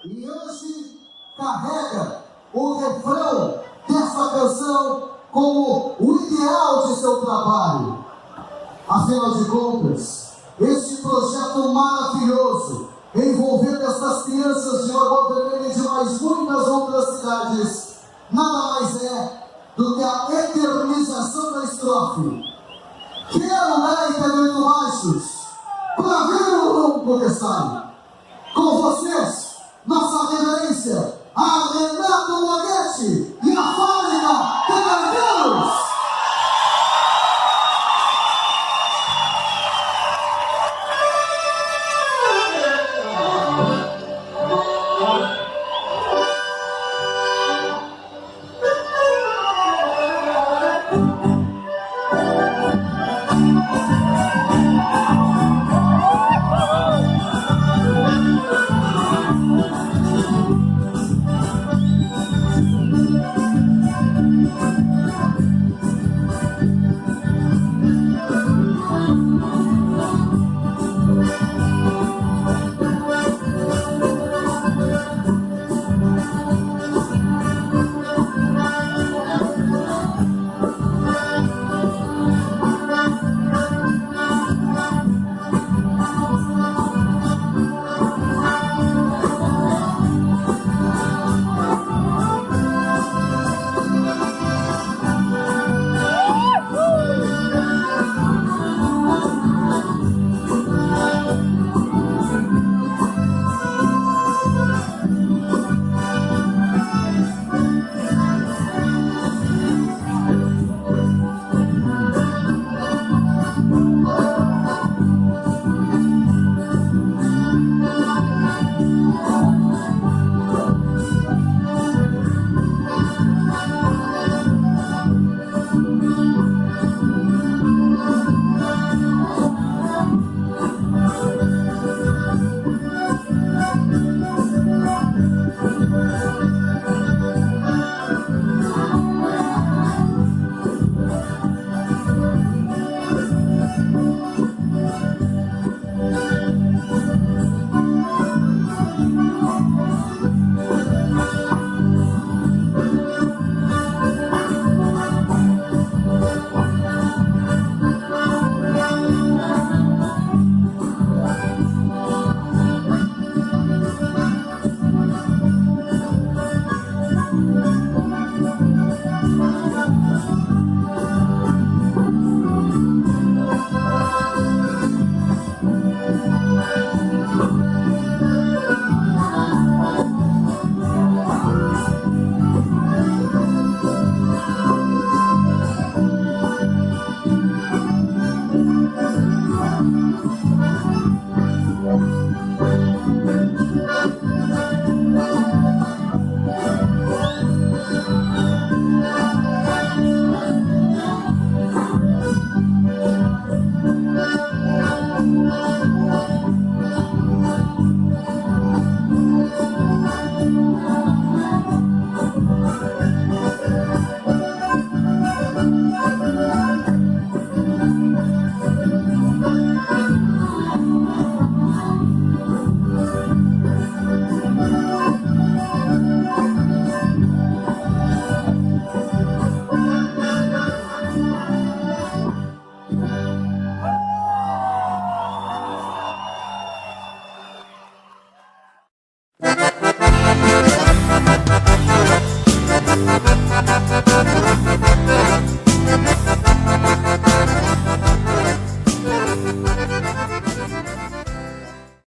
E hoje carrega o refrão dessa canção como o ideal de seu trabalho. Afinal de contas, este projeto maravilhoso, envolvendo essas crianças de Lagoa Vermelha e de mais muitas outras cidades, nada mais é do que a eternização da estrofe. Quero gaita de oito baixos, pra ver o ronco que sai. Com vocês, nossa reverência, a Renato Moguete.